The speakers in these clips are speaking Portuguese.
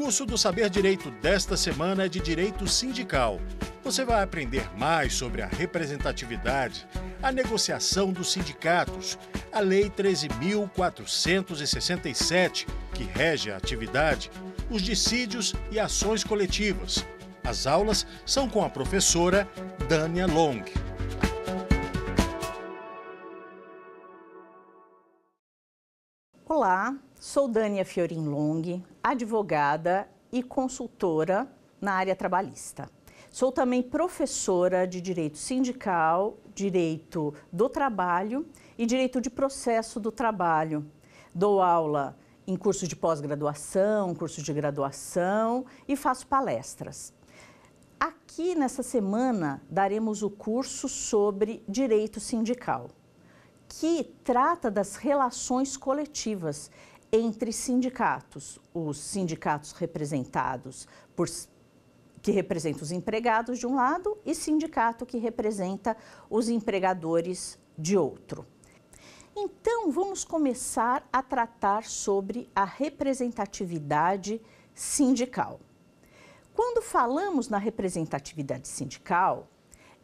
curso do Saber Direito desta semana é de Direito Sindical. Você vai aprender mais sobre a representatividade, a negociação dos sindicatos, a Lei 13.467, que rege a atividade, os dissídios e ações coletivas. As aulas são com a professora Dânia Long. Olá, sou Dânia Fiorin Long, advogada e consultora na área trabalhista. Sou também professora de Direito Sindical, Direito do Trabalho e Direito de Processo do Trabalho. Dou aula em curso de pós-graduação, curso de graduação e faço palestras. Aqui nessa semana daremos o curso sobre Direito Sindical, que trata das relações coletivas entre sindicatos, os sindicatos representados que representam os empregados de um lado e sindicato que representa os empregadores de outro. Então, vamos começar a tratar sobre a representatividade sindical. Quando falamos na representatividade sindical,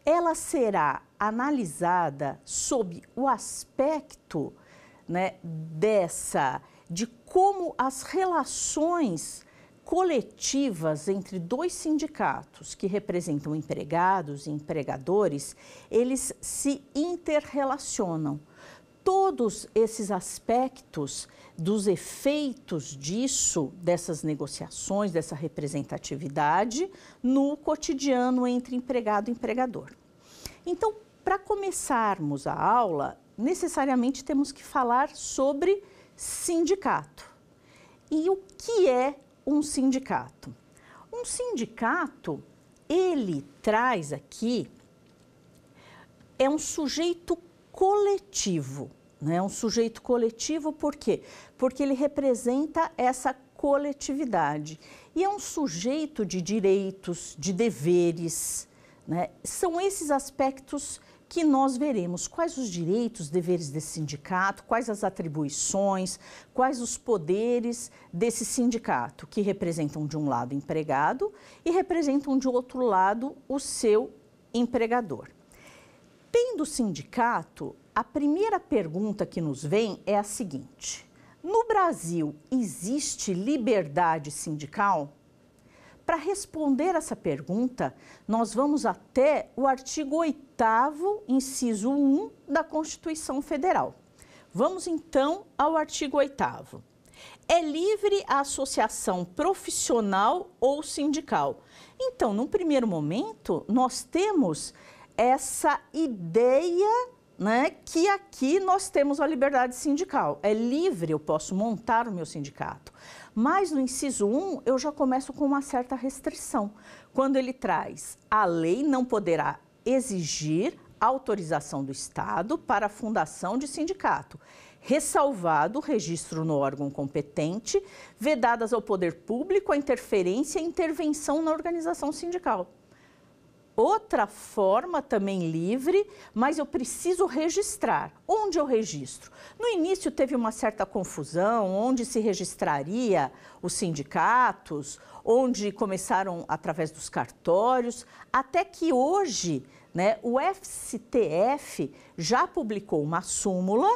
ela será analisada sob o aspecto, de como as relações coletivas entre dois sindicatos que representam empregados e empregadores, eles se interrelacionam. Todos esses aspectos dos efeitos disso, dessas negociações, dessa representatividade no cotidiano entre empregado e empregador. Então, para começarmos a aula, necessariamente temos que falar sobre sindicato. E o que é um sindicato? Um sindicato, ele traz aqui, é um sujeito coletivo, né? Um sujeito coletivo por quê? Porque ele representa essa coletividade. E é um sujeito de direitos, de deveres, né? São esses aspectos que nós veremos. Quais os direitos, deveres desse sindicato, quais as atribuições, quais os poderes desse sindicato, que representam de um lado o empregado e representam de outro lado o seu empregador. Tendo sindicato, a primeira pergunta que nos vem é a seguinte: no Brasil existe liberdade sindical? Para responder essa pergunta, nós vamos até o artigo 8º, inciso 1 da Constituição Federal. Vamos então ao artigo 8º. É livre a associação profissional ou sindical? Então, num primeiro momento, nós temos essa ideia, que aqui nós temos a liberdade sindical. É livre, eu posso montar o meu sindicato. Mas no inciso 1, eu já começo com uma certa restrição. Quando ele traz: a lei não poderá exigir autorização do Estado para a fundação de sindicato, ressalvado o registro no órgão competente, vedadas ao poder público a interferência e intervenção na organização sindical. Outra forma também livre, mas eu preciso registrar. Onde eu registro? No início teve uma certa confusão, onde se registraria os sindicatos, onde começaram através dos cartórios, até que hoje, o STF já publicou uma súmula,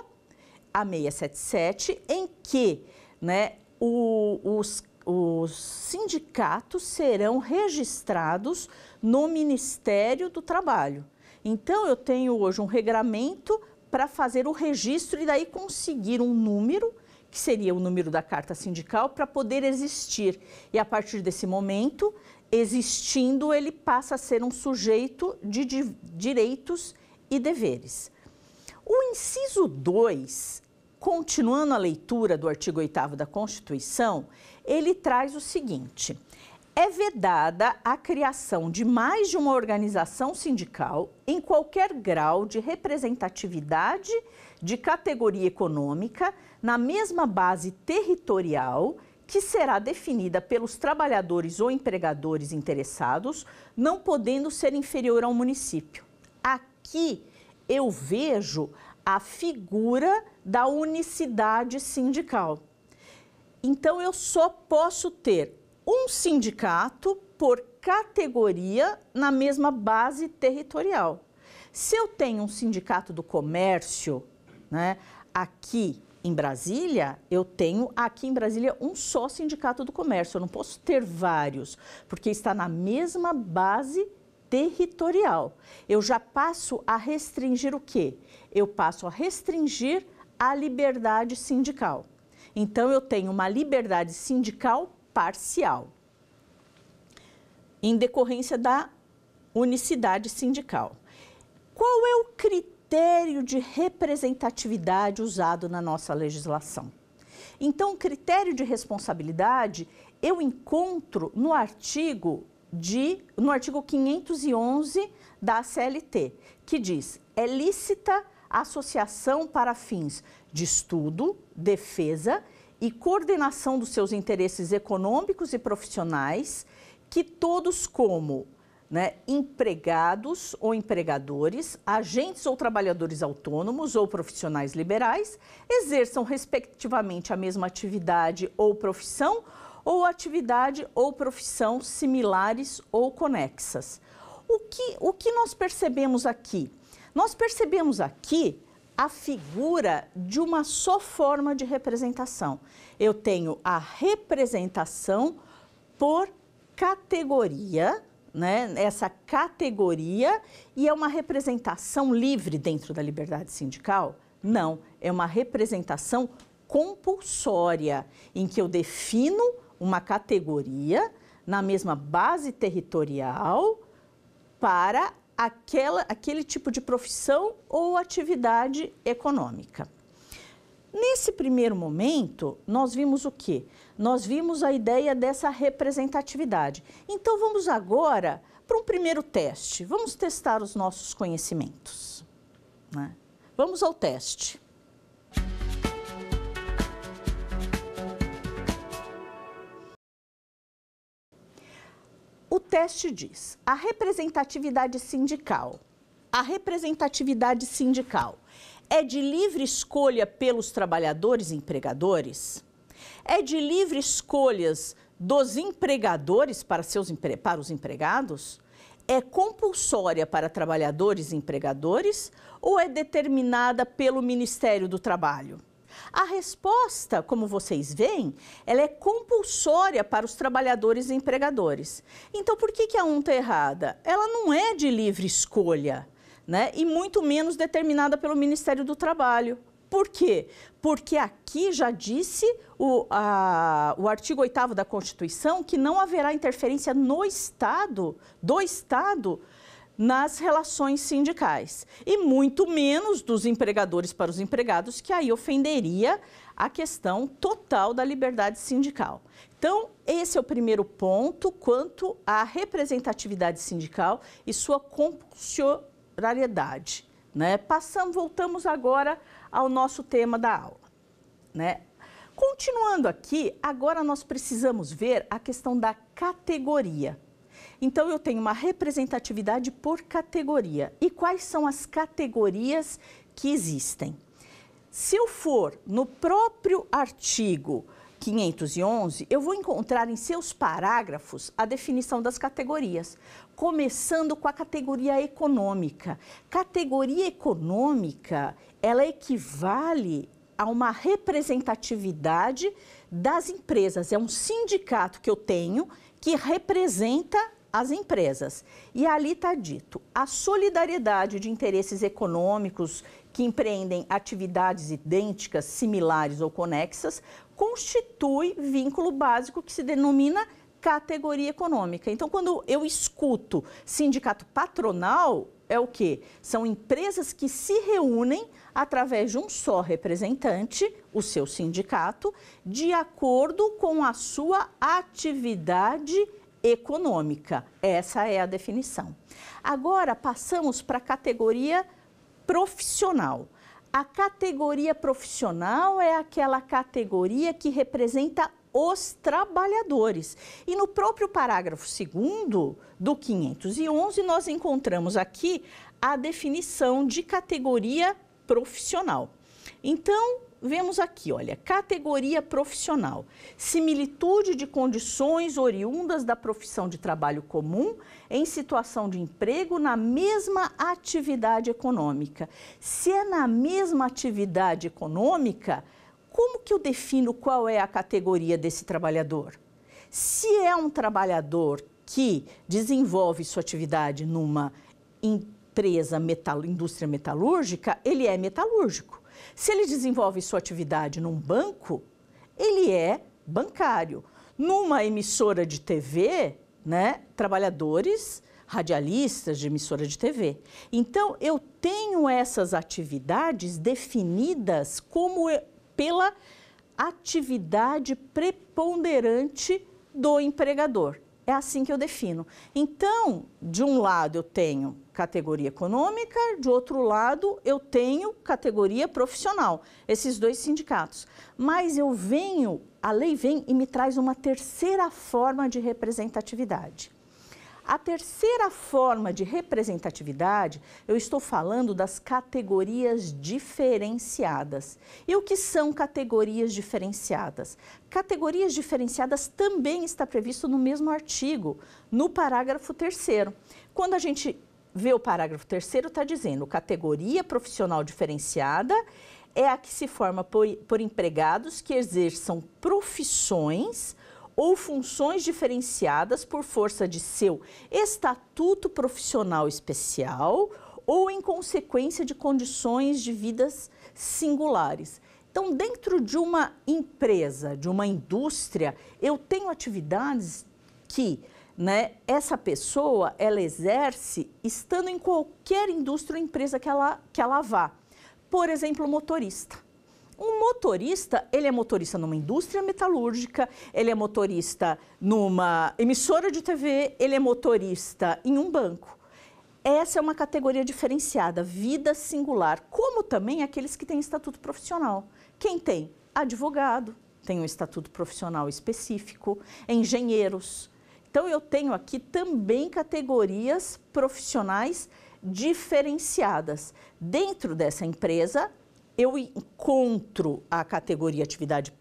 a 677, em que os sindicatos serão registrados no Ministério do Trabalho. Então, eu tenho hoje um regramento para fazer o registro e daí conseguir um número, que seria o número da carta sindical, para poder existir. E a partir desse momento, existindo, ele passa a ser um sujeito de direitos e deveres. O inciso 2, continuando a leitura do artigo 8º da Constituição, ele traz o seguinte: é vedada a criação de mais de uma organização sindical em qualquer grau de representatividade de categoria econômica na mesma base territorial que será definida pelos trabalhadores ou empregadores interessados, não podendo ser inferior ao município. Aqui eu vejo a figura da unicidade sindical. Então, eu só posso ter um sindicato por categoria na mesma base territorial. Se eu tenho um sindicato do comércio, né, aqui em Brasília, eu tenho aqui em Brasília um só sindicato do comércio. Eu não posso ter vários, porque está na mesma base territorial. Eu já passo a restringir o quê? Eu passo a restringir a liberdade sindical. Então, eu tenho uma liberdade sindical parcial, em decorrência da unicidade sindical. Qual é o critério de representatividade usado na nossa legislação? Então, o critério de responsabilidade eu encontro no artigo 511 da CLT, que diz: é lícita a associação para fins de estudo, defesa e coordenação dos seus interesses econômicos e profissionais, que todos como empregados ou empregadores, agentes ou trabalhadores autônomos ou profissionais liberais, exerçam respectivamente a mesma atividade ou profissão, ou atividade ou profissão similares ou conexas. O que nós percebemos aqui? Nós percebemos aqui a figura de uma só forma de representação. Eu tenho a representação por categoria, essa categoria, e é uma representação livre dentro da liberdade sindical? Não, é uma representação compulsória, em que eu defino uma categoria na mesma base territorial para aquele tipo de profissão ou atividade econômica. Nesse primeiro momento, nós vimos o quê? Nós vimos a ideia dessa representatividade. Então, vamos agora para um primeiro teste. Vamos testar os nossos conhecimentos, Vamos ao teste. O teste diz: a representatividade sindical. A representatividade sindical é de livre escolha pelos trabalhadores e empregadores? É de livre escolhas dos empregadores para os empregados? É compulsória para trabalhadores e empregadores ou é determinada pelo Ministério do Trabalho? A resposta, como vocês veem, ela é compulsória para os trabalhadores e empregadores. Então, por que a 1 está errada? Ela não é de livre escolha, e muito menos determinada pelo Ministério do Trabalho. Por quê? Porque aqui já disse o artigo 8º da Constituição que não haverá interferência do Estado nas relações sindicais, e muito menos dos empregadores para os empregados, que aí ofenderia a questão total da liberdade sindical. Então, esse é o primeiro ponto quanto à representatividade sindical e sua compulsoriedade. Voltamos agora ao nosso tema da aula. Continuando aqui, agora nós precisamos ver a questão da categoria. Então, eu tenho uma representatividade por categoria. E quais são as categorias que existem? Se eu for no próprio artigo 511, eu vou encontrar em seus parágrafos a definição das categorias, começando com a categoria econômica. Categoria econômica, ela equivale a uma representatividade das empresas. É um sindicato que eu tenho que representa as empresas. E ali está dito: a solidariedade de interesses econômicos que empreendem atividades idênticas, similares ou conexas, constitui vínculo básico que se denomina categoria econômica. Então, quando eu escuto sindicato patronal, é o quê? São empresas que se reúnem através de um só representante, o seu sindicato, de acordo com a sua atividade econômica. Essa é a definição. Agora, passamos para a categoria profissional. A categoria profissional é aquela categoria que representa os trabalhadores. E no próprio parágrafo 2º do 511, nós encontramos aqui a definição de categoria profissional. Então, vemos aqui, olha, categoria profissional, similitude de condições oriundas da profissão de trabalho comum em situação de emprego na mesma atividade econômica. Se é na mesma atividade econômica, como que eu defino qual é a categoria desse trabalhador? Se é um trabalhador que desenvolve sua atividade numa empresa, indústria metalúrgica, ele é metalúrgico. Se ele desenvolve sua atividade num banco, ele é bancário. Numa emissora de TV, né, trabalhadores, radialistas de emissora de TV. Então, eu tenho essas atividades definidas como pela atividade preponderante do empregador. É assim que eu defino. Então, de um lado eu tenho categoria econômica, de outro lado eu tenho categoria profissional, esses dois sindicatos. Mas a lei vem e me traz uma terceira forma de representatividade. A terceira forma de representatividade, eu estou falando das categorias diferenciadas. E o que são categorias diferenciadas? Categorias diferenciadas também está previsto no mesmo artigo, no parágrafo 3º. Quando a gente vê o parágrafo 3º, está dizendo categoria profissional diferenciada é a que se forma por empregados que exerçam profissões ou funções diferenciadas por força de seu estatuto profissional especial ou em consequência de condições de vidas singulares. Então, dentro de uma empresa, de uma indústria, eu tenho atividades que, né, essa pessoa, ela exerce estando em qualquer indústria ou empresa que ela vá. Por exemplo, motorista. Um motorista, ele é motorista numa indústria metalúrgica, ele é motorista numa emissora de TV, ele é motorista em um banco. Essa é uma categoria diferenciada, vida singular, como também aqueles que têm estatuto profissional. Quem tem? Advogado, tem um estatuto profissional específico, engenheiros. Então, eu tenho aqui também categorias profissionais diferenciadas. Dentro dessa empresa, eu encontro a categoria atividade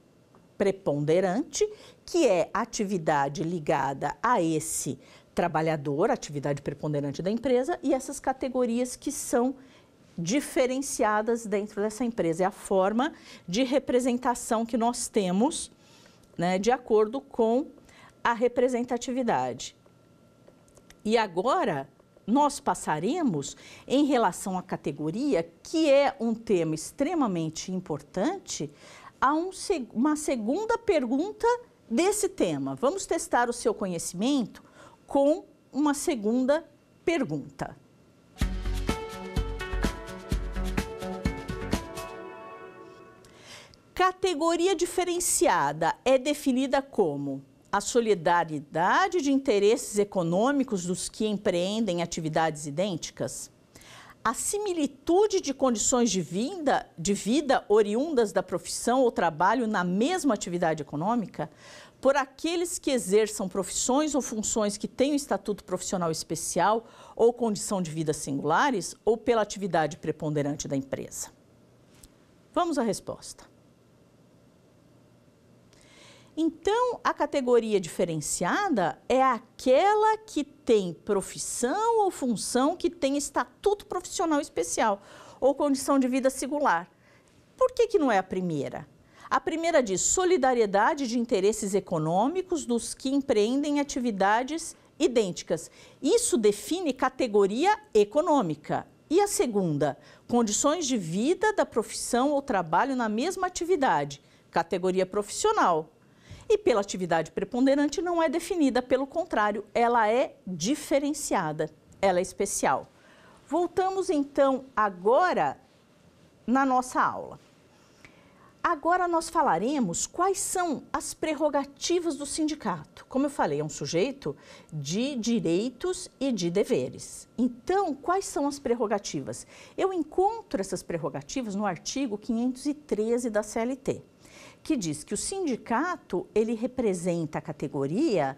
preponderante, que é atividade ligada a esse trabalhador, atividade preponderante da empresa, e essas categorias que são diferenciadas dentro dessa empresa. É a forma de representação que nós temos, né, de acordo com a representatividade. E agora nós passaremos em relação à categoria, que é um tema extremamente importante, a uma segunda pergunta desse tema. Vamos testar o seu conhecimento com uma segunda pergunta. Categoria diferenciada é definida como a solidariedade de interesses econômicos dos que empreendem atividades idênticas, a similitude de condições de vida oriundas da profissão ou trabalho na mesma atividade econômica, por aqueles que exerçam profissões ou funções que tenham estatuto profissional especial ou condição de vida singulares, ou pela atividade preponderante da empresa. Vamos à resposta. Então, a categoria diferenciada é aquela que tem profissão ou função que tem estatuto profissional especial ou condição de vida singular. Por que não é a primeira? A primeira diz solidariedade de interesses econômicos dos que empreendem atividades idênticas. Isso define categoria econômica. E a segunda, condições de vida da profissão ou trabalho na mesma atividade, categoria profissional. E pela atividade preponderante não é definida, pelo contrário, ela é diferenciada, ela é especial. Voltamos então agora na nossa aula. Agora nós falaremos quais são as prerrogativas do sindicato. Como eu falei, é um sujeito de direitos e de deveres. Então, quais são as prerrogativas? Eu encontro essas prerrogativas no artigo 513 da CLT, que diz que o sindicato, ele representa a categoria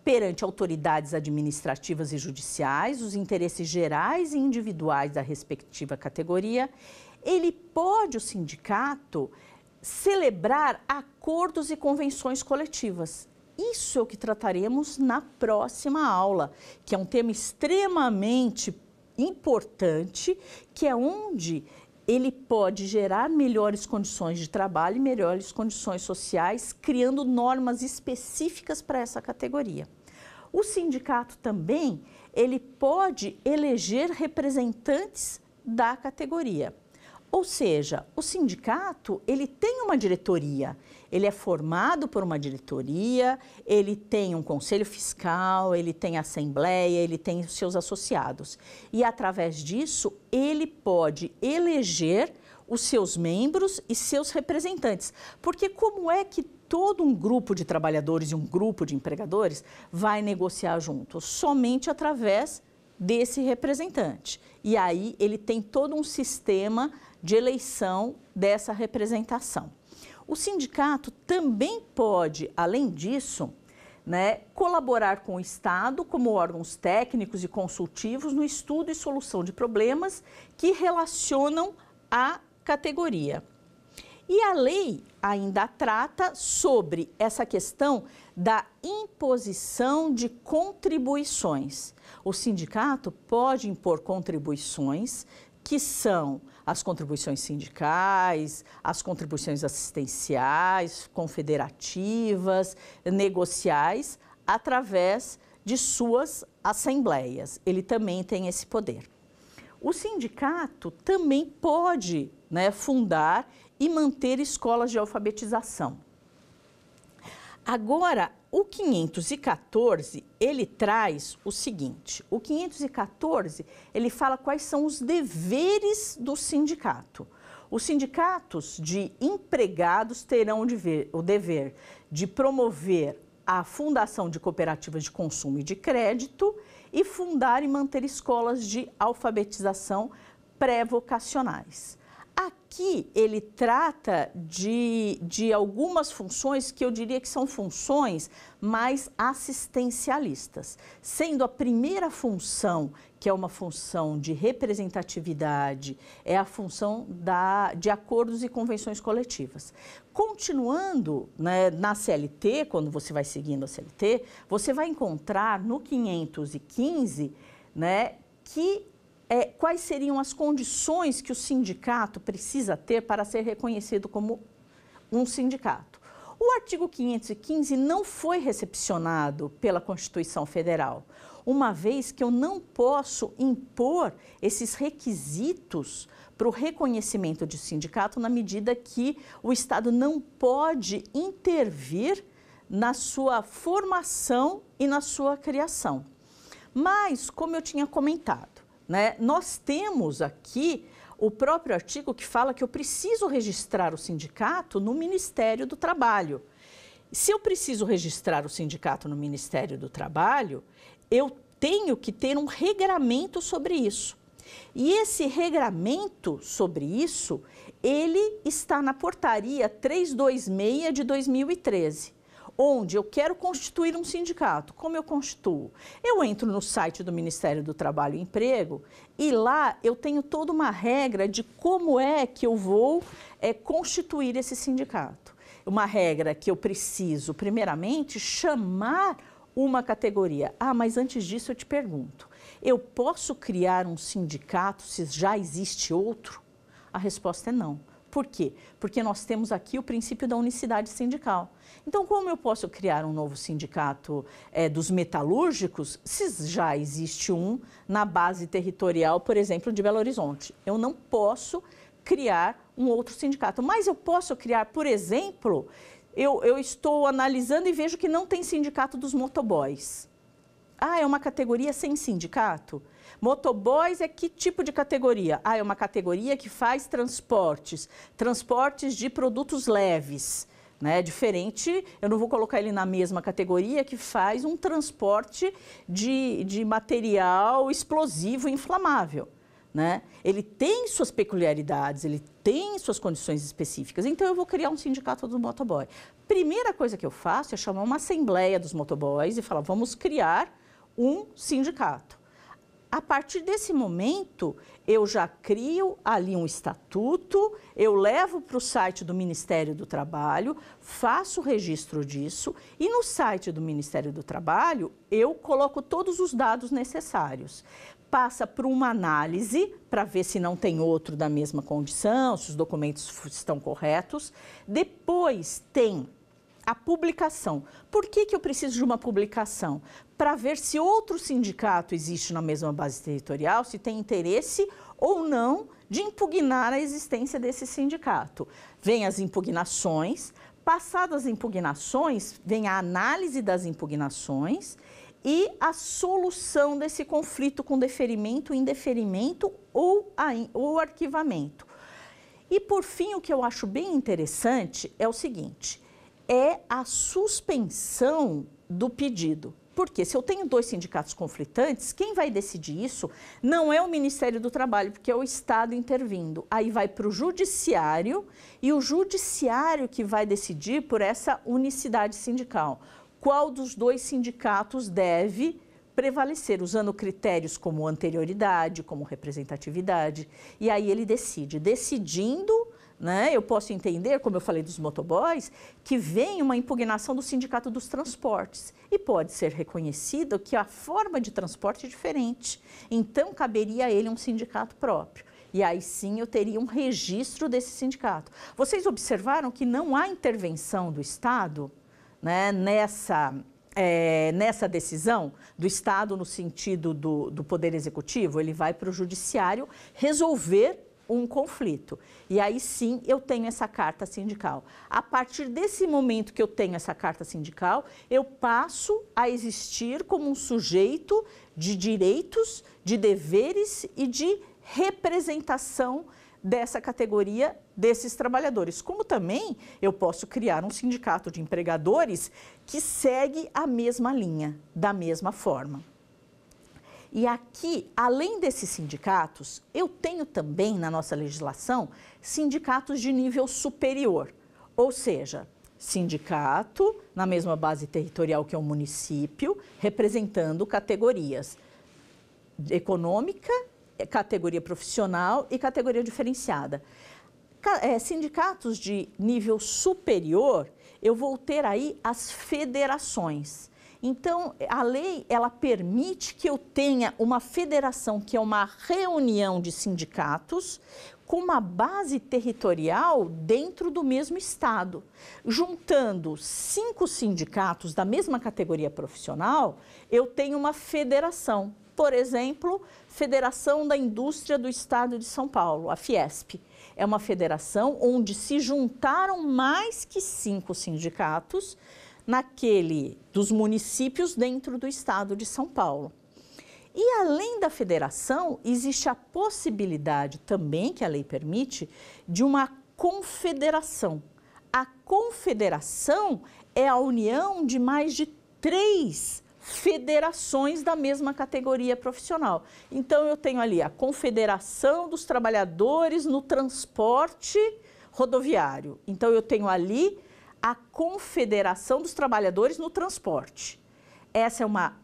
perante autoridades administrativas e judiciais, os interesses gerais e individuais da respectiva categoria. ele pode, o sindicato, celebrar acordos e convenções coletivas. Isso é o que trataremos na próxima aula, que é um tema extremamente importante, que é onde ele pode gerar melhores condições de trabalho e melhores condições sociais, criando normas específicas para essa categoria. O sindicato também, ele pode eleger representantes da categoria. Ou seja, o sindicato, ele tem uma diretoria, ele é formado por uma diretoria, ele tem um conselho fiscal, ele tem assembleia, ele tem os seus associados. E através disso, ele pode eleger os seus membros e seus representantes. Porque como é que todo um grupo de trabalhadores e um grupo de empregadores vai negociar junto? Somente através desse representante. E aí ele tem todo um sistema de eleição dessa representação. O sindicato também pode, além disso, colaborar com o Estado como órgãos técnicos e consultivos no estudo e solução de problemas que relacionam a categoria. E a lei ainda trata sobre essa questão da imposição de contribuições. O sindicato pode impor contribuições que são as contribuições sindicais, as contribuições assistenciais, confederativas, negociais, através de suas assembleias. Ele também tem esse poder. O sindicato também pode fundar e manter escolas de alfabetização. Agora, o 514, ele traz o seguinte, o 514, ele fala quais são os deveres do sindicato. Os sindicatos de empregados terão o dever de promover a fundação de cooperativas de consumo e de crédito e fundar e manter escolas de alfabetização pré-vocacionais. Aqui ele trata de algumas funções que eu diria que são funções mais assistencialistas, sendo a primeira função, que é uma função de representatividade, é a função de acordos e convenções coletivas. Continuando na CLT, quando você vai seguindo a CLT, você vai encontrar no 515 que quais seriam as condições que o sindicato precisa ter para ser reconhecido como um sindicato. O artigo 515 não foi recepcionado pela Constituição Federal, uma vez que eu não posso impor esses requisitos para o reconhecimento de sindicato na medida que o Estado não pode intervir na sua formação e na sua criação. Mas, como eu tinha comentado, nós temos aqui o próprio artigo que fala que eu preciso registrar o sindicato no Ministério do Trabalho. Se eu preciso registrar o sindicato no Ministério do Trabalho, eu tenho que ter um regramento sobre isso. E esse regramento sobre isso, ele está na portaria 326 de 2013. Onde eu quero constituir um sindicato. Como eu constituo? Eu entro no site do Ministério do Trabalho e Emprego e lá eu tenho toda uma regra de como é que eu vou constituir esse sindicato. Uma regra que eu preciso, primeiramente, chamar uma categoria. Ah, mas antes disso eu te pergunto, eu posso criar um sindicato se já existe outro? A resposta é não. Por quê? Porque nós temos aqui o princípio da unicidade sindical. Então, como eu posso criar um novo sindicato dos metalúrgicos se já existe um na base territorial, por exemplo, de Belo Horizonte? Eu não posso criar um outro sindicato, mas eu posso criar, por exemplo, eu estou analisando e vejo que não tem sindicato dos motoboys. Ah, é uma categoria sem sindicato? Motoboys é que tipo de categoria? Ah, é uma categoria que faz transportes de produtos leves, diferente, eu não vou colocar ele na mesma categoria que faz um transporte de material explosivo e inflamável, Ele tem suas peculiaridades, ele tem suas condições específicas, então eu vou criar um sindicato do motoboy. Primeira coisa que eu faço é chamar uma assembleia dos motoboys e falar, vamos criar um sindicato. A partir desse momento, eu já crio ali um estatuto, eu levo para o site do Ministério do Trabalho, faço o registro disso e no site do Ministério do Trabalho eu coloco todos os dados necessários. Passa por uma análise para ver se não tem outro da mesma condição, se os documentos estão corretos. Depois tem a publicação. Por que eu preciso de uma publicação? Para ver se outro sindicato existe na mesma base territorial, se tem interesse ou não de impugnar a existência desse sindicato. Vem as impugnações, passadas as impugnações, vem a análise das impugnações e a solução desse conflito com deferimento, indeferimento ou arquivamento. E por fim, o que eu acho bem interessante é o seguinte: é a suspensão do pedido. Porque se eu tenho dois sindicatos conflitantes, quem vai decidir isso não é o Ministério do Trabalho, porque é o Estado intervindo. Aí vai para o Judiciário e o Judiciário que vai decidir por essa unicidade sindical. Qual dos dois sindicatos deve prevalecer, usando critérios como anterioridade, como representatividade. E aí ele decide. Decidindo, né, eu posso entender, como eu falei dos motoboys, que vem uma impugnação do Sindicato dos Transportes e pode ser reconhecido que a forma de transporte é diferente. Então, caberia a ele um sindicato próprio. E aí sim eu teria um registro desse sindicato. Vocês observaram que não há intervenção do Estado, né, nessa decisão do Estado no sentido do Poder Executivo? Ele vai para o Judiciário resolver um conflito. E aí sim eu tenho essa carta sindical. A partir desse momento que eu tenho essa carta sindical, eu passo a existir como um sujeito de direitos, de deveres e de representação dessa categoria desses trabalhadores. Como também eu posso criar um sindicato de empregadores que segue a mesma linha, da mesma forma. E aqui, além desses sindicatos, eu tenho também na nossa legislação sindicatos de nível superior, ou seja, sindicato na mesma base territorial que é o município, representando categorias econômica, categoria profissional e categoria diferenciada. Sindicatos de nível superior, eu vou ter aí as federações. Então, a lei, ela permite que eu tenha uma federação, que é uma reunião de sindicatos, com uma base territorial dentro do mesmo estado. Juntando 5 sindicatos da mesma categoria profissional, eu tenho uma federação. Por exemplo, Federação da Indústria do Estado de São Paulo, a Fiesp. É uma federação onde se juntaram mais que 5 sindicatos dos municípios dentro do estado de São Paulo. E além da federação, existe a possibilidade também, que a lei permite, de uma confederação. A confederação é a união de mais de 3 federações da mesma categoria profissional. Então, eu tenho ali a Confederação dos Trabalhadores no Transporte Rodoviário. Então, eu tenho ali a Confederação dos Trabalhadores no Transporte. Essa é uma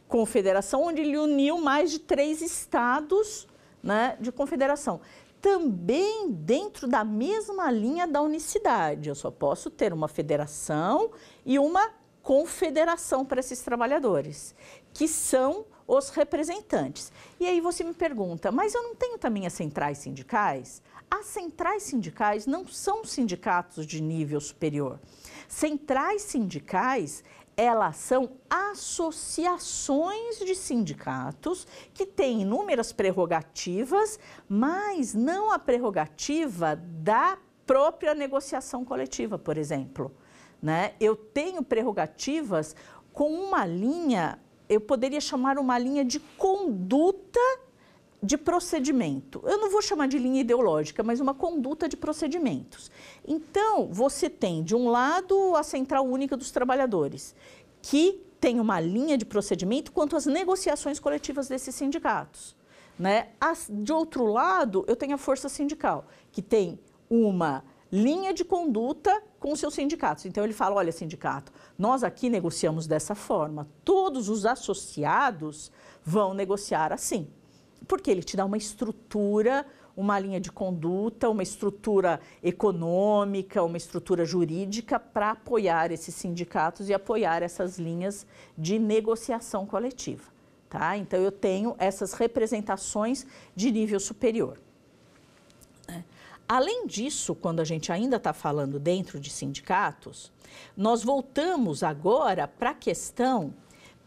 confederação onde ele uniu mais de 3 estados, né, de confederação. Também dentro da mesma linha da unicidade. Eu só posso ter uma federação e uma confederação para esses trabalhadores, que são os representantes. E aí você me pergunta, mas eu não tenho também as centrais sindicais? As centrais sindicais não são sindicatos de nível superior. Centrais sindicais, elas são associações de sindicatos que têm inúmeras prerrogativas, mas não a prerrogativa da própria negociação coletiva, por exemplo. Né? Eu tenho prerrogativas com uma linha, eu poderia chamar uma linha de conduta de procedimento. Eu não vou chamar de linha ideológica, mas uma conduta de procedimentos. Então, você tem, de um lado, a Central Única dos Trabalhadores, que tem uma linha de procedimento quanto às negociações coletivas desses sindicatos. Né? De outro lado, eu tenho a Força Sindical, que tem uma linha de conduta com os seus sindicatos. Então, ele fala, olha, sindicato, nós aqui negociamos dessa forma, todos os associados vão negociar assim. Porque ele te dá uma estrutura, uma linha de conduta, uma estrutura econômica, uma estrutura jurídica para apoiar esses sindicatos e apoiar essas linhas de negociação coletiva. Tá? Então, eu tenho essas representações de nível superior. Além disso, quando a gente ainda está falando dentro de sindicatos, nós voltamos agora para a questão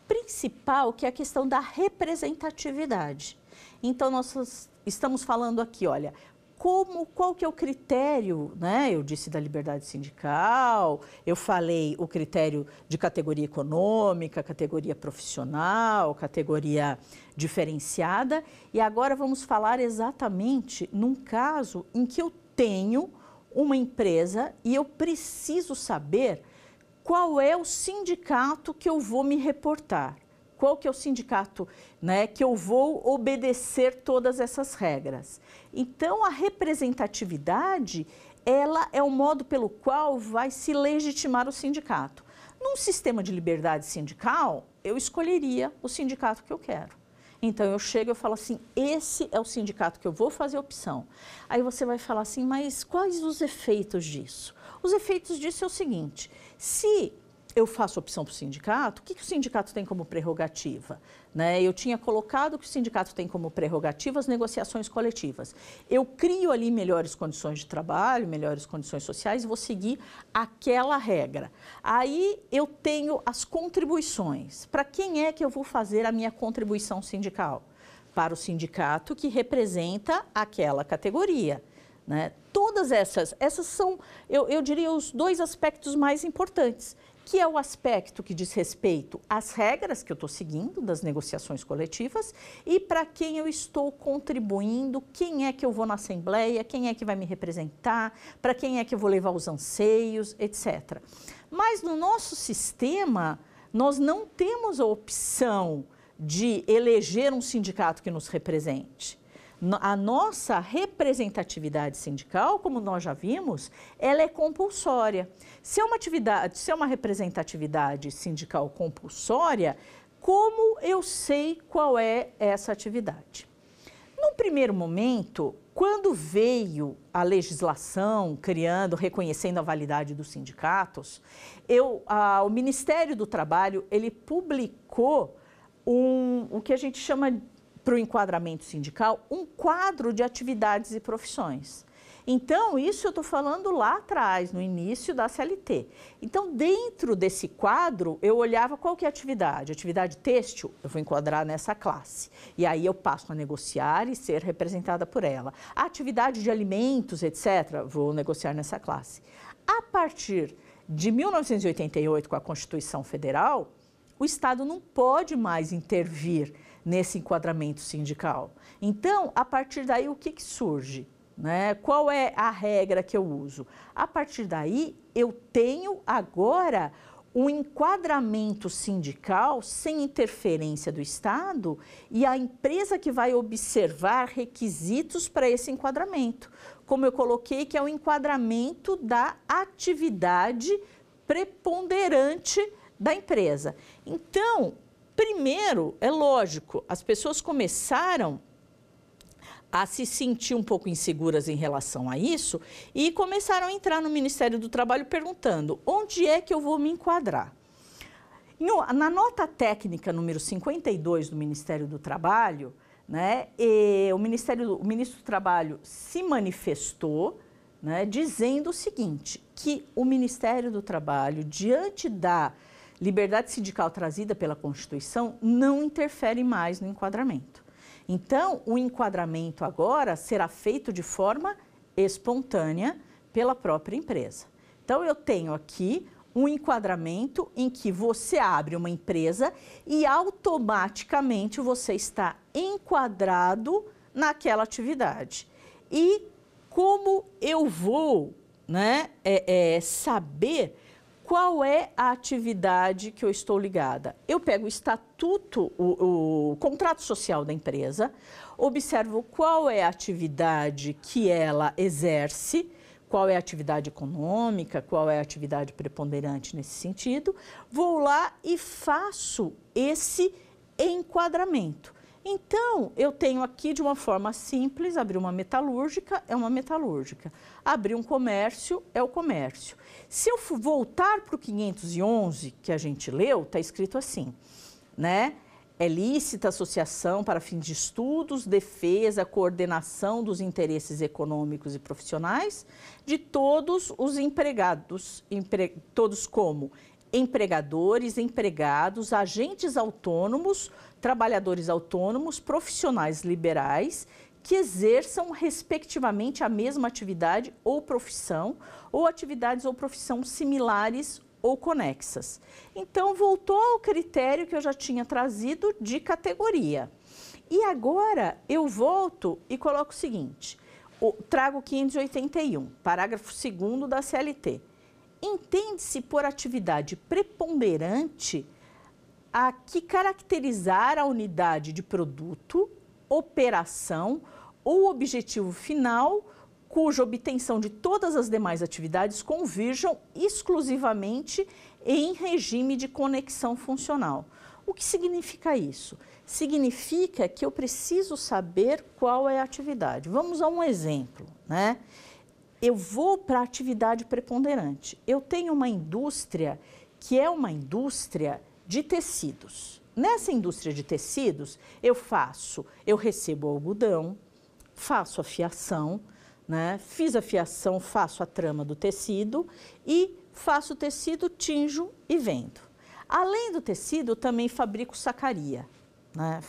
principal, que é a questão da representatividade. Então, nós estamos falando aqui, olha, qual que é o critério, né? Eu disse da liberdade sindical, eu falei o critério de categoria econômica, categoria profissional, categoria diferenciada, e agora vamos falar exatamente num caso em que eu tenho uma empresa e eu preciso saber qual é o sindicato que eu vou me reportar. Qual que é o sindicato, né, que eu vou obedecer todas essas regras. Então, a representatividade, ela é o modo pelo qual vai se legitimar o sindicato. Num sistema de liberdade sindical, eu escolheria o sindicato que eu quero. Então, eu chego e falo assim, esse é o sindicato que eu vou fazer opção. Aí você vai falar assim, mas quais os efeitos disso? Os efeitos disso é o seguinte, se eu faço opção para o sindicato, o que o sindicato tem como prerrogativa? Né? Eu tinha colocado que o sindicato tem como prerrogativa as negociações coletivas. Eu crio ali melhores condições de trabalho, melhores condições sociais e vou seguir aquela regra. Aí eu tenho as contribuições. Para quem é que eu vou fazer a minha contribuição sindical? Para o sindicato que representa aquela categoria. Né? Todas essas são, eu diria, os dois aspectos mais importantes, que é o aspecto que diz respeito às regras que eu estou seguindo das negociações coletivas e para quem eu estou contribuindo, quem é que eu vou na assembleia, quem é que vai me representar, para quem é que eu vou levar os anseios, etc. Mas no nosso sistema, nós não temos a opção de eleger um sindicato que nos represente. A nossa representatividade sindical, como nós já vimos, ela é compulsória. Se é uma representatividade sindical compulsória, como eu sei qual é essa atividade? Num primeiro momento, quando veio a legislação reconhecendo a validade dos sindicatos, o Ministério do Trabalho, ele publicou o que a gente chama para o enquadramento sindical, um quadro de atividades e profissões. Então, isso eu estou falando lá atrás, no início da CLT. Então, dentro desse quadro, eu olhava qual que é a atividade. Atividade têxtil, eu vou enquadrar nessa classe. E aí eu passo a negociar e ser representada por ela. A atividade de alimentos, etc., vou negociar nessa classe. A partir de 1988, com a Constituição Federal, o Estado não pode mais intervir nesse enquadramento sindical. Então, a partir daí, o que surge? Né? Qual é a regra que eu uso? A partir daí, eu tenho agora um enquadramento sindical sem interferência do Estado e a empresa que vai observar requisitos para esse enquadramento. Como eu coloquei, que é o enquadramento da atividade preponderante da empresa. Então, primeiro, é lógico, as pessoas começaram a se sentir um pouco inseguras em relação a isso e começaram a entrar no Ministério do Trabalho perguntando onde é que eu vou me enquadrar. Na nota técnica número 52 do Ministério do Trabalho, né, o Ministro do Trabalho se manifestou, né, dizendo o seguinte, que o Ministério do Trabalho, diante da liberdade sindical trazida pela Constituição, não interfere mais no enquadramento. Então, o enquadramento agora será feito de forma espontânea pela própria empresa. Então, eu tenho aqui um enquadramento em que você abre uma empresa e automaticamente você está enquadrado naquela atividade. E como eu vou, né, saber qual é a atividade que eu estou ligada? Eu pego o estatuto, o contrato social da empresa, observo qual é a atividade que ela exerce, qual é a atividade econômica, qual é a atividade preponderante nesse sentido, vou lá e faço esse enquadramento. Então, eu tenho aqui de uma forma simples, abrir uma metalúrgica, é uma metalúrgica. Abrir um comércio, é o comércio. Se eu voltar para o 511 que a gente leu, está escrito assim, né? É lícita associação para fins de estudos, defesa, coordenação dos interesses econômicos e profissionais de todos os empregados, todos como empregadores, empregados, agentes autônomos, trabalhadores autônomos, profissionais liberais, que exerçam respectivamente a mesma atividade ou profissão, ou atividades ou profissão similares ou conexas. Então, voltou ao critério que eu já tinha trazido de categoria. E agora eu volto e coloco o seguinte, trago 581, parágrafo 2º da CLT. Entende-se por atividade preponderante a que caracterizar a unidade de produto, operação ou objetivo final cuja obtenção de todas as demais atividades convirjam exclusivamente em regime de conexão funcional. O que significa isso? Significa que eu preciso saber qual é a atividade. Vamos a um exemplo, né? Eu vou para a atividade preponderante. Eu tenho uma indústria que é uma indústria de tecidos. Nessa indústria de tecidos, eu recebo algodão, faço a fiação, né? Fiz a fiação, faço a trama do tecido e faço o tecido, tinjo e vendo. Além do tecido, eu também fabrico sacaria, né?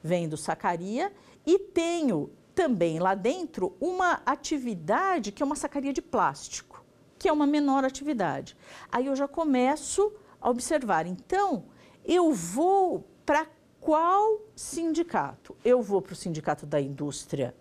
Vendo sacaria e tenho também lá dentro uma atividade que é uma sacaria de plástico, que é uma menor atividade. Aí eu já começo a observar. Então, eu vou para qual sindicato? Eu vou para o sindicato da indústria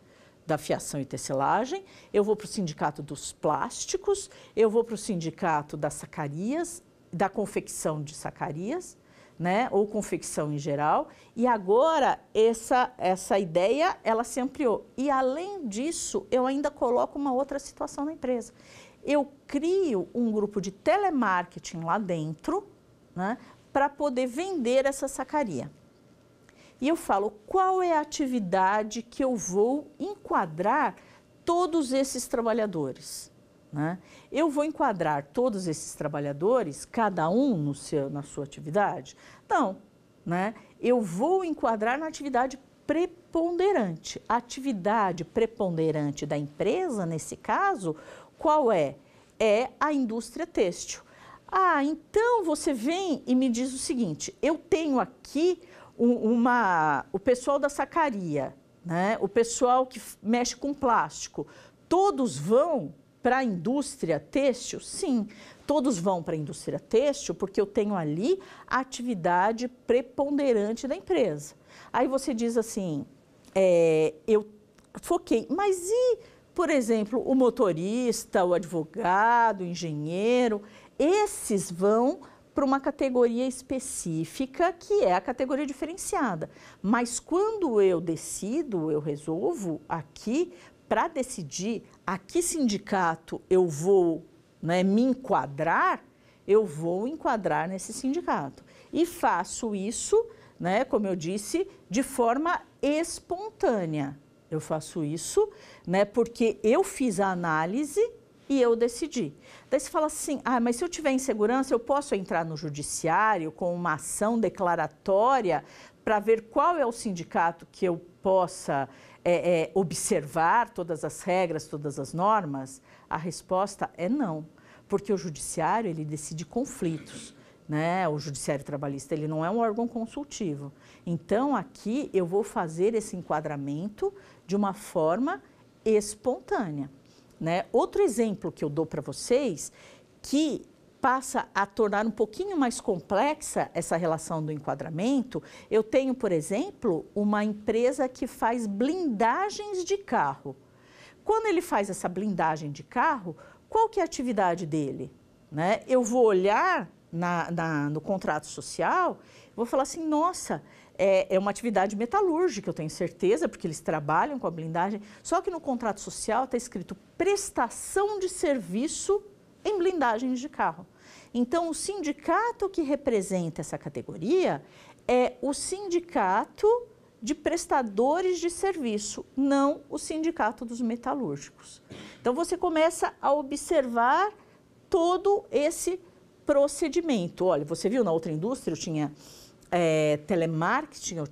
da fiação e tecelagem, eu vou para o sindicato dos plásticos, eu vou para o sindicato das sacarias, da confecção de sacarias, né, ou confecção em geral, e agora essa ideia, ela se ampliou. E além disso, eu ainda coloco uma outra situação na empresa. Eu crio um grupo de telemarketing lá dentro, né, para poder vender essa sacaria. E eu falo, qual é a atividade que eu vou enquadrar todos esses trabalhadores? Né? Eu vou enquadrar todos esses trabalhadores, cada um na sua atividade? Não, né? Eu vou enquadrar na atividade preponderante. A atividade preponderante da empresa, nesse caso, qual é? É a indústria têxtil. Ah, então você vem e me diz o seguinte, eu tenho aqui o pessoal da sacaria, né? O pessoal que mexe com plástico, todos vão para a indústria têxtil? Sim, todos vão para a indústria têxtil porque eu tenho ali a atividade preponderante da empresa. Aí você diz assim, eu foquei, mas e, por exemplo, o motorista, o advogado, o engenheiro, esses vão para uma categoria específica que é a categoria diferenciada. Mas quando eu decido, eu resolvo aqui, para decidir a que sindicato eu vou, né, me enquadrar, eu vou enquadrar nesse sindicato. E faço isso, né, como eu disse, de forma espontânea. Eu faço isso, né, porque eu fiz a análise e eu decidi. Daí você fala assim, mas se eu tiver insegurança, eu posso entrar no judiciário com uma ação declaratória para ver qual é o sindicato que eu possa observar todas as regras, todas as normas? A resposta é não, porque o judiciário, ele decide conflitos, né? O judiciário trabalhista, ele não é um órgão consultivo. Então, aqui eu vou fazer esse enquadramento de uma forma espontânea, né? Outro exemplo que eu dou para vocês, que passa a tornar um pouquinho mais complexa essa relação do enquadramento, eu tenho, por exemplo, uma empresa que faz blindagens de carro. Quando ele faz essa blindagem de carro, qual que é a atividade dele? Né? Eu vou olhar no contrato social, vou falar assim, nossa, é uma atividade metalúrgica, eu tenho certeza, porque eles trabalham com a blindagem. Só que no contrato social está escrito prestação de serviço em blindagens de carro. Então, o sindicato que representa essa categoria é o sindicato de prestadores de serviço, não o sindicato dos metalúrgicos. Então, você começa a observar todo esse procedimento. Olha, você viu na outra indústria, eu tinha telemarketing, eu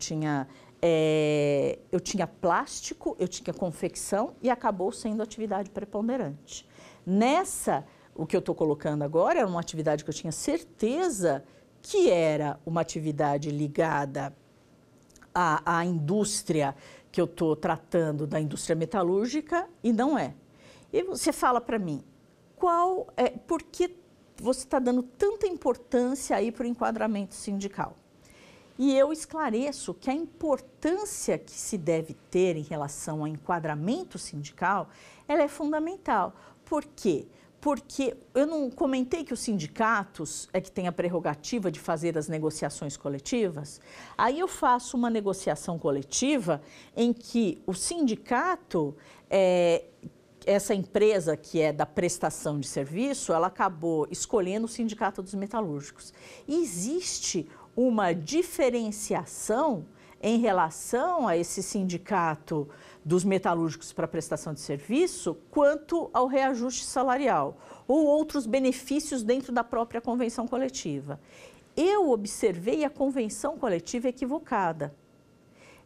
tinha plástico, eu tinha confecção e acabou sendo atividade preponderante. Nessa, o que eu estou colocando agora era uma atividade que eu tinha certeza que era uma atividade ligada à indústria que eu estou tratando, da indústria metalúrgica, e não é. E você fala para mim, por que você está dando tanta importância aí para o enquadramento sindical? E eu esclareço que a importância que se deve ter em relação ao enquadramento sindical, ela é fundamental. Por quê? Porque eu não comentei que os sindicatos é que têm a prerrogativa de fazer as negociações coletivas? Aí eu faço uma negociação coletiva em que o sindicato, essa empresa que é da prestação de serviço, ela acabou escolhendo o sindicato dos metalúrgicos. E existe uma diferenciação em relação a esse sindicato dos metalúrgicos para prestação de serviço quanto ao reajuste salarial ou outros benefícios dentro da própria convenção coletiva. Eu observei a convenção coletiva equivocada.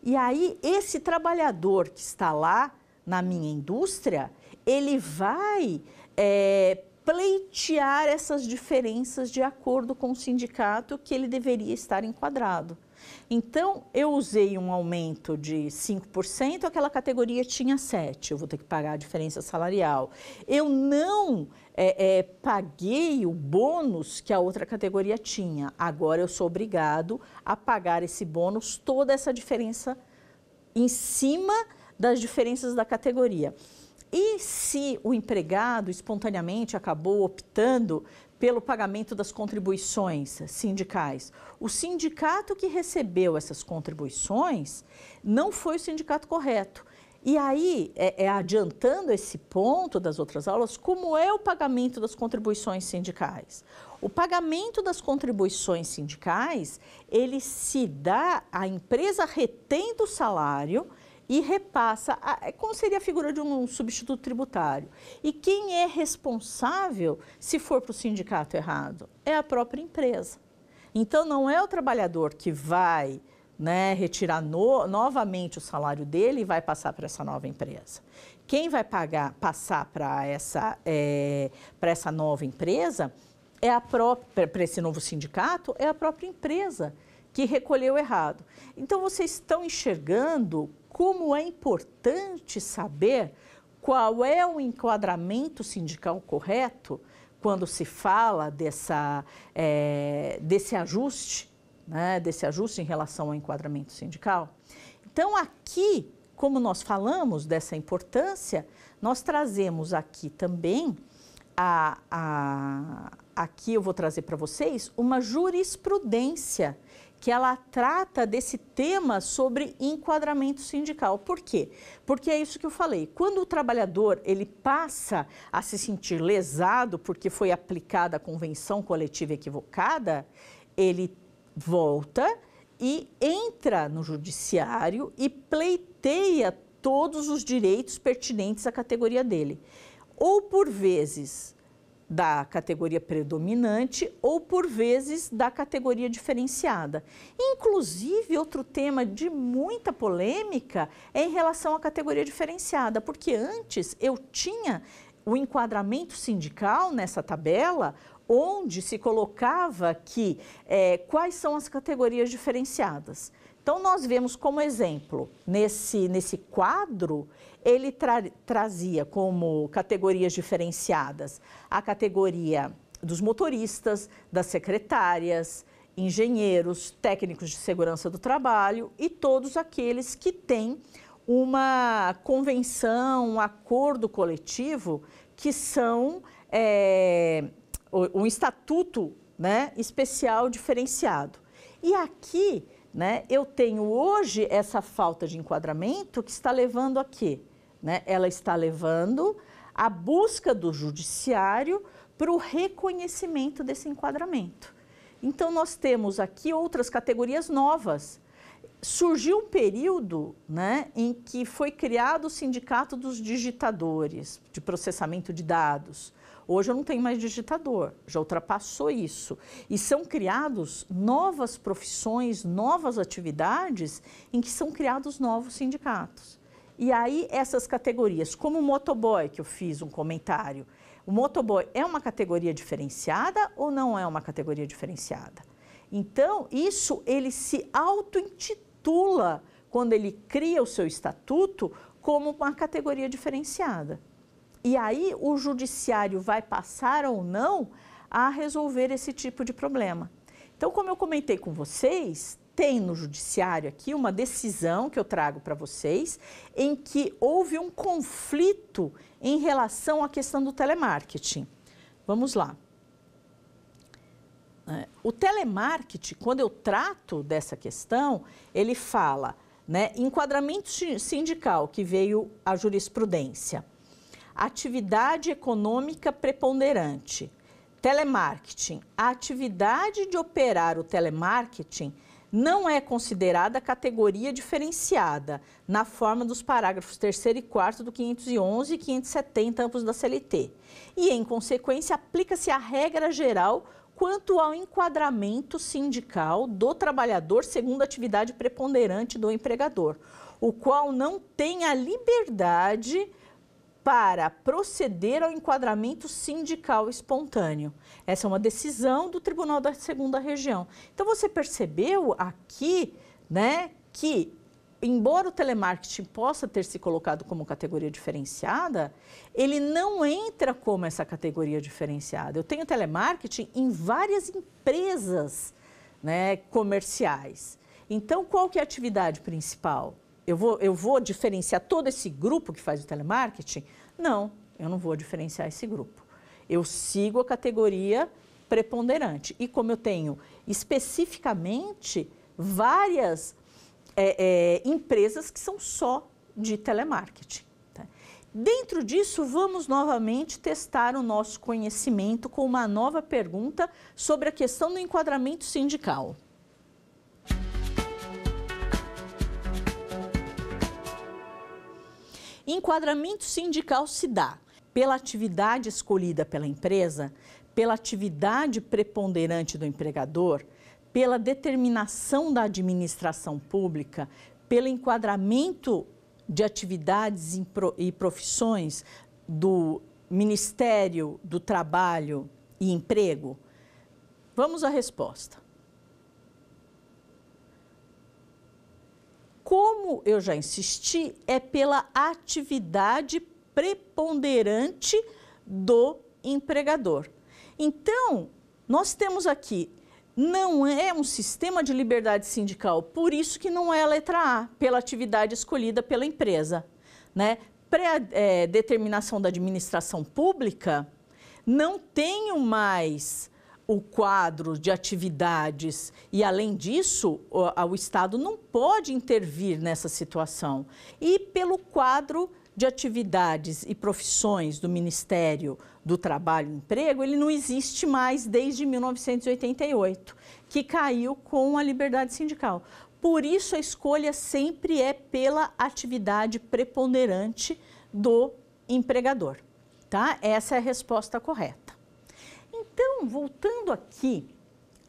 E aí, esse trabalhador que está lá na minha indústria, ele vai pleitear essas diferenças de acordo com o sindicato que ele deveria estar enquadrado. Então, eu usei um aumento de 5%, aquela categoria tinha 7%, eu vou ter que pagar a diferença salarial. Eu não paguei o bônus que a outra categoria tinha, agora eu sou obrigado a pagar esse bônus, toda essa diferença em cima das diferenças da categoria. E se o empregado espontaneamente acabou optando pelo pagamento das contribuições sindicais, o sindicato que recebeu essas contribuições não foi o sindicato correto. E aí, adiantando esse ponto das outras aulas, como é o pagamento das contribuições sindicais? O pagamento das contribuições sindicais, ele se dá, a empresa retém do salário e repassa, como seria a figura de um substituto tributário. E quem é responsável se for para o sindicato errado? É a própria empresa. Então, não é o trabalhador que vai retirar novamente o salário dele e vai passar para essa nova empresa. Quem vai passar para essa nova empresa, para esse novo sindicato, é a própria empresa que recolheu errado. Então, vocês estão enxergando como é importante saber qual é o enquadramento sindical correto quando se fala desse ajuste, desse ajuste em relação ao enquadramento sindical. Então, aqui, como nós falamos dessa importância, nós trazemos aqui também, aqui eu vou trazer para vocês uma jurisprudência que ela trata desse tema sobre enquadramento sindical. Por quê? Porque é isso que eu falei. Quando o trabalhador ele passa a se sentir lesado porque foi aplicada a convenção coletiva equivocada, ele volta e entra no judiciário e pleiteia todos os direitos pertinentes à categoria dele. Ou por vezes da categoria predominante ou por vezes da categoria diferenciada. Inclusive, outro tema de muita polêmica é em relação à categoria diferenciada, porque antes eu tinha o enquadramento sindical nessa tabela, onde se colocava que quais são as categorias diferenciadas. Então, nós vemos como exemplo, nesse quadro, ele trazia como categorias diferenciadas a categoria dos motoristas, das secretárias, engenheiros, técnicos de segurança do trabalho e todos aqueles que têm uma convenção, um acordo coletivo que são um estatuto especial diferenciado. E aqui né, eu tenho hoje essa falta de enquadramento que está levando a quê? Né? Ela está levando à busca do judiciário para o reconhecimento desse enquadramento. Então, nós temos aqui outras categorias novas. Surgiu um período, né, em que foi criado o Sindicato dos Digitadores, de processamento de dados. Hoje eu não tenho mais digitador, já ultrapassou isso. E são criados novas profissões, novas atividades, em que são criados novos sindicatos. E aí essas categorias, como o motoboy, que eu fiz um comentário, o motoboy é uma categoria diferenciada ou não é uma categoria diferenciada? Então, isso ele se auto-intitula, quando ele cria o seu estatuto, como uma categoria diferenciada. E aí o judiciário vai passar ou não a resolver esse tipo de problema. Então, como eu comentei com vocês, tem no judiciário aqui uma decisão que eu trago para vocês, em que houve um conflito em relação à questão do telemarketing. Vamos lá. O telemarketing, quando eu trato dessa questão, ele fala, né, enquadramento sindical, que veio a jurisprudência, atividade econômica preponderante, telemarketing, a atividade de operar o telemarketing não é considerada categoria diferenciada na forma dos parágrafos 3º e 4º do 511 e 570, ambos da CLT. E, em consequência, aplica-se a regra geral quanto ao enquadramento sindical do trabalhador segundo a atividade preponderante do empregador, o qual não tem a liberdade para proceder ao enquadramento sindical espontâneo. Essa é uma decisão do Tribunal da Segunda Região. Então, você percebeu aqui, né, que, embora o telemarketing possa ter se colocado como categoria diferenciada, ele não entra como essa categoria diferenciada. Eu tenho telemarketing em várias empresas, né, comerciais. Então, qual que é a atividade principal? Eu vou diferenciar todo esse grupo que faz o telemarketing? Não, eu não vou diferenciar esse grupo. Eu sigo a categoria preponderante. E como eu tenho especificamente várias empresas que são só de telemarketing. Tá? Dentro disso, vamos novamente testar o nosso conhecimento com uma nova pergunta sobre a questão do enquadramento sindical. Enquadramento sindical se dá pela atividade escolhida pela empresa, pela atividade preponderante do empregador, pela determinação da administração pública, pelo enquadramento de atividades e profissões do Ministério do Trabalho e Emprego? Vamos à resposta. Como eu já insisti, é pela atividade preponderante do empregador. Então, nós temos aqui, não é um sistema de liberdade sindical, por isso que não é a letra A, pela atividade escolhida pela empresa, né? Pré-determinação da administração pública, não tenho mais o quadro de atividades e, além disso, o Estado não pode intervir nessa situação. E pelo quadro de atividades e profissões do Ministério do Trabalho e Emprego, ele não existe mais desde 1988, que caiu com a liberdade sindical. Por isso, a escolha sempre é pela atividade preponderante do empregador. Tá? Essa é a resposta correta. Então, voltando aqui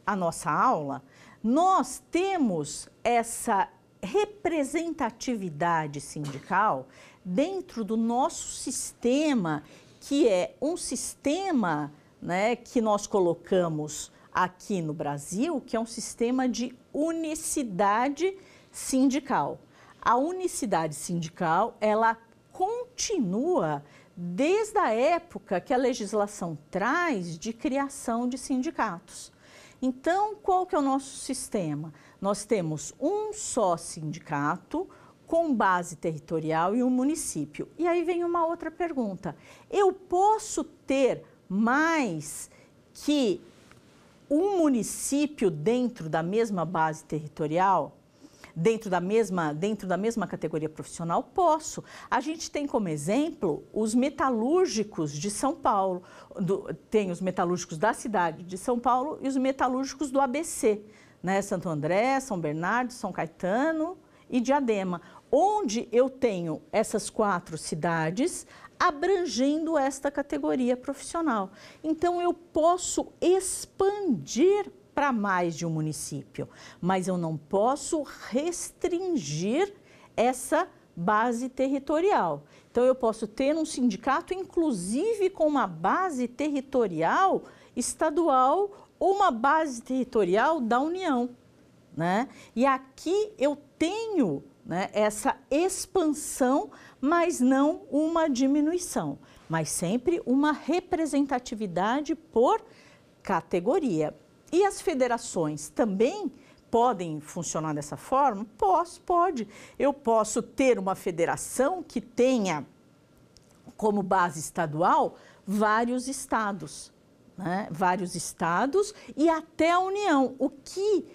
à nossa aula, nós temos essa representatividade sindical dentro do nosso sistema, que é um sistema, né, que nós colocamos aqui no Brasil, que é um sistema de unicidade sindical. A unicidade sindical, ela continua desde a época que a legislação traz de criação de sindicatos. Então, qual que é o nosso sistema? Nós temos um só sindicato com base territorial e um município. E aí vem uma outra pergunta. Eu posso ter mais que um município dentro da mesma base territorial, dentro da mesma categoria profissional? Posso. A gente tem como exemplo os metalúrgicos de São Paulo, tem os metalúrgicos da cidade de São Paulo e os metalúrgicos do ABC, né? Santo André, São Bernardo, São Caetano e Diadema, onde eu tenho essas 4 cidades abrangendo esta categoria profissional. Então, eu posso expandir para mais de um município, mas eu não posso restringir essa base territorial. Então, eu posso ter um sindicato, inclusive com uma base territorial estadual ou uma base territorial da União, né? E aqui eu tenho, né, essa expansão, mas não uma diminuição, mas sempre uma representatividade por categoria. E as federações também podem funcionar dessa forma? Pode. Eu posso ter uma federação que tenha como base estadual vários estados, né? Vários estados e até a União, o que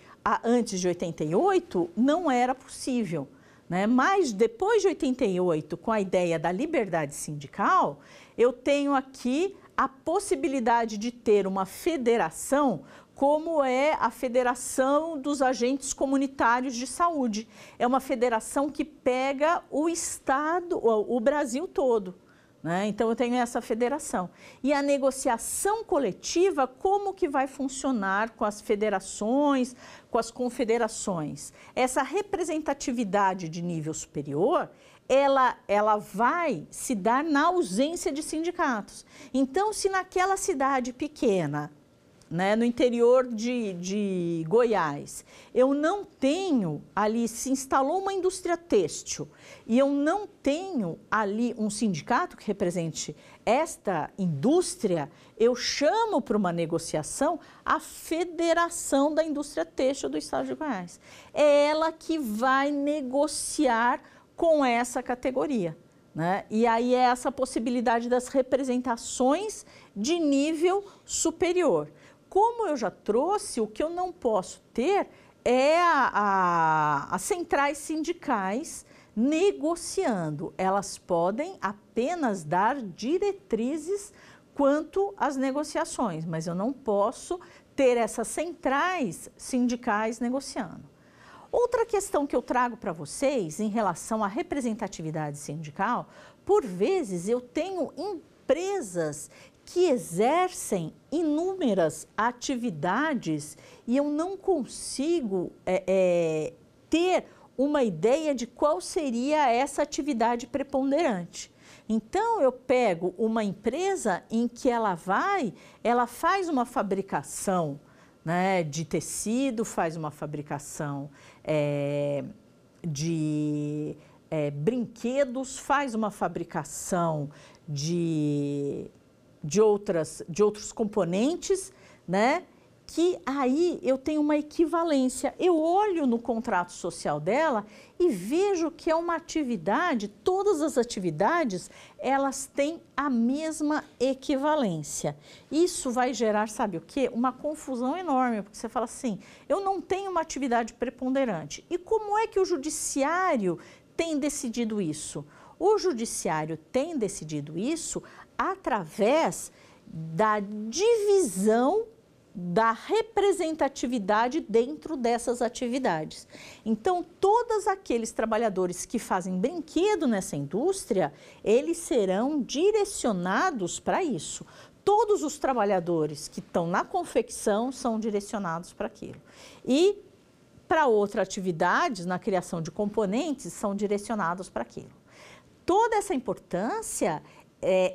antes de 88 não era possível, né? Mas depois de 88, com a ideia da liberdade sindical, eu tenho aqui a possibilidade de ter uma federação, como é a Federação dos Agentes Comunitários de Saúde. É uma federação que pega o Estado, o Brasil todo, né? Então, eu tenho essa federação. E a negociação coletiva, como que vai funcionar com as federações, com as confederações? Essa representatividade de nível superior, ela vai se dar na ausência de sindicatos. Então, se naquela cidade pequena, né, no interior de Goiás, eu não tenho ali, se instalou uma indústria têxtil e eu não tenho ali um sindicato que represente esta indústria, eu chamo para uma negociação a Federação da Indústria Têxtil do Estado de Goiás. É ela que vai negociar com essa categoria, né? E aí é essa possibilidade das representações de nível superior. Como eu já trouxe, o que eu não posso ter é as centrais sindicais negociando. Elas podem apenas dar diretrizes quanto às negociações, mas eu não posso ter essas centrais sindicais negociando. Outra questão que eu trago para vocês em relação à representatividade sindical, por vezes eu tenho empresas que exercem inúmeras atividades e eu não consigo ter uma ideia de qual seria essa atividade preponderante. Então, eu pego uma empresa em que ela faz uma fabricação, né, de tecido, faz uma fabricação de brinquedos, faz uma fabricação de outros componentes, né? Que aí eu tenho uma equivalência. Eu olho no contrato social dela e vejo que é uma atividade, todas as atividades, elas têm a mesma equivalência. Isso vai gerar, sabe o quê? Uma confusão enorme, porque você fala assim, eu não tenho uma atividade preponderante. E como é que o judiciário tem decidido isso? O judiciário tem decidido isso através da divisão da representatividade dentro dessas atividades. Então, todos aqueles trabalhadores que fazem brinquedo nessa indústria, eles serão direcionados para isso. Todos os trabalhadores que estão na confecção são direcionados para aquilo. E para outras atividades, na criação de componentes, são direcionados para aquilo. Toda essa importância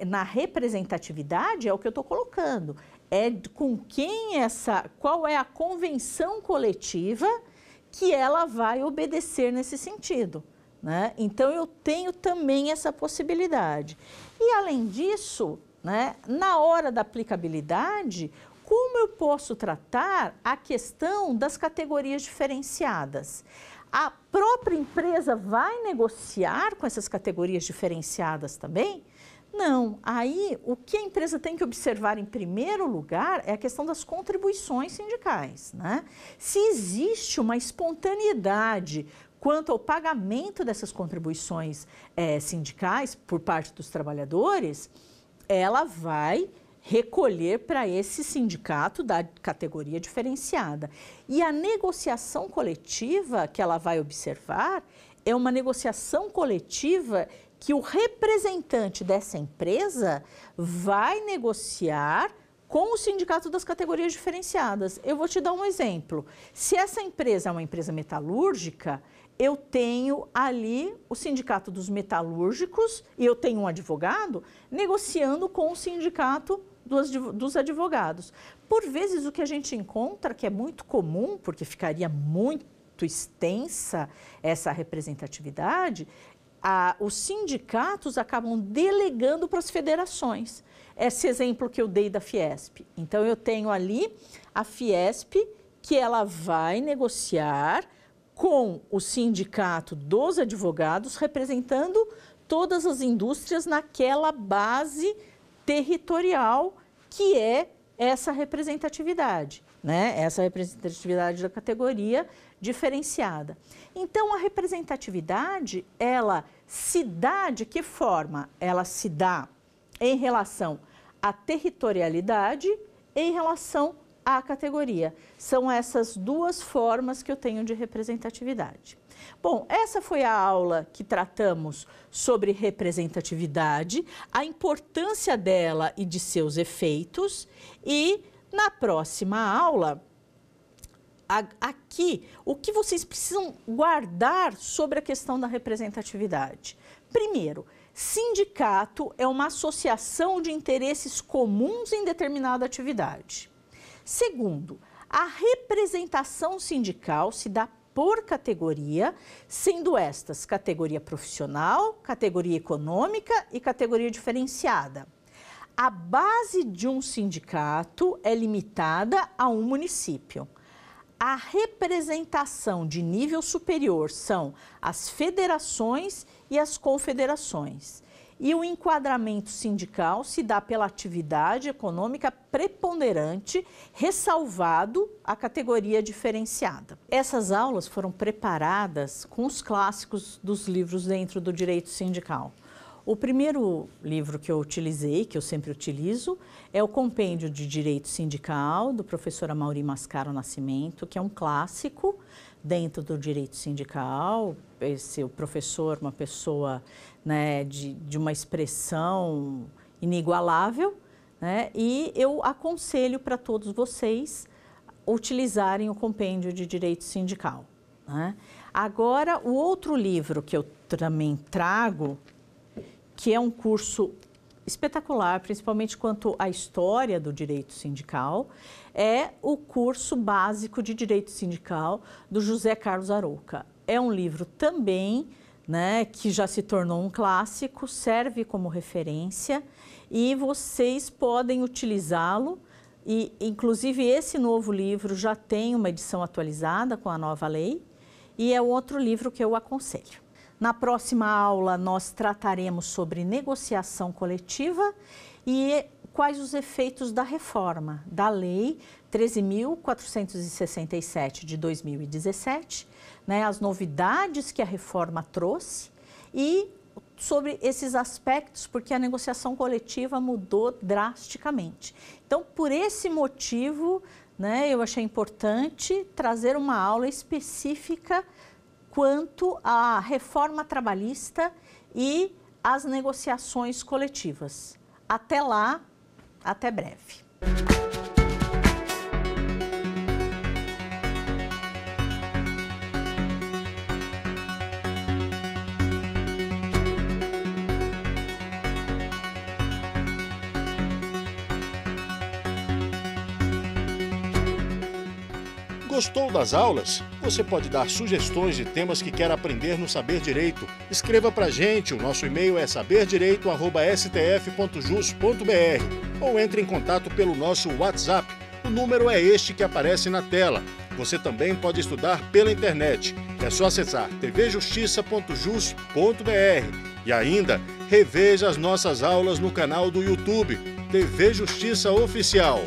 na representatividade é o que eu estou colocando. É com quem qual é a convenção coletiva que ela vai obedecer nesse sentido, né? Então, eu tenho também essa possibilidade. E, além disso, né, na hora da aplicabilidade, como eu posso tratar a questão das categorias diferenciadas? A própria empresa vai negociar com essas categorias diferenciadas também? Não, aí o que a empresa tem que observar em primeiro lugar é a questão das contribuições sindicais, né? Se existe uma espontaneidade quanto ao pagamento dessas contribuições sindicais por parte dos trabalhadores, ela vai recolher para esse sindicato da categoria diferenciada. E a negociação coletiva que ela vai observar é uma negociação coletiva que o representante dessa empresa vai negociar com o sindicato das categorias diferenciadas. Eu vou te dar um exemplo. Se essa empresa é uma empresa metalúrgica, eu tenho ali o sindicato dos metalúrgicos e eu tenho um advogado negociando com o sindicato dos advogados. Por vezes, o que a gente encontra, que é muito comum, porque ficaria muito extensa essa representatividade, os sindicatos acabam delegando para as federações. Esse exemplo que eu dei da Fiesp. Então, eu tenho ali a Fiesp, que ela vai negociar com o sindicato dos advogados, representando todas as indústrias naquela base territorial que é essa representatividade, né? Essa representatividade da categoria diferenciada. Então, a representatividade, ela se dá de que forma? Ela se dá em relação à territorialidade e em relação à categoria. São essas duas formas que eu tenho de representatividade. Bom, essa foi a aula que tratamos sobre representatividade, a importância dela e de seus efeitos, e na próxima aula, aqui, o que vocês precisam guardar sobre a questão da representatividade? Primeiro, sindicato é uma associação de interesses comuns em determinada atividade. Segundo, a representação sindical se dá por categoria, sendo estas categoria profissional, categoria econômica e categoria diferenciada. A base de um sindicato é limitada a um município. A representação de nível superior são as federações e as confederações. E o enquadramento sindical se dá pela atividade econômica preponderante, ressalvado a categoria diferenciada. Essas aulas foram preparadas com os clássicos dos livros dentro do direito sindical. O primeiro livro que eu utilizei, que eu sempre utilizo, é o Compêndio de Direito Sindical, do professor Amaury Mascaro Nascimento, que é um clássico dentro do direito sindical. O professor, uma pessoa, né, de uma expressão inigualável, né, e eu aconselho para todos vocês utilizarem o Compêndio de Direito Sindical, né. Agora, o outro livro que eu também trago, que é um curso espetacular, principalmente quanto à história do direito sindical, é o curso básico de direito sindical do José Carlos Arouca. É um livro também, né, que já se tornou um clássico, serve como referência e vocês podem utilizá-lo. E, inclusive, esse novo livro já tem uma edição atualizada com a nova lei e é outro livro que eu aconselho. Na próxima aula, nós trataremos sobre negociação coletiva e quais os efeitos da reforma da Lei 13.467 de 2017, né, as novidades que a reforma trouxe e sobre esses aspectos, porque a negociação coletiva mudou drasticamente. Então, por esse motivo, né, eu achei importante trazer uma aula específica quanto à reforma trabalhista e às negociações coletivas. Até lá, até breve. Gostou das aulas? Você pode dar sugestões de temas que quer aprender no Saber Direito. Escreva pra gente, o nosso e-mail é saberdireito@stf.jus.br ou entre em contato pelo nosso WhatsApp. O número é este que aparece na tela. Você também pode estudar pela internet. É só acessar tvjustiça.jus.br. E ainda, Reveja as nossas aulas no canal do YouTube, TV Justiça Oficial.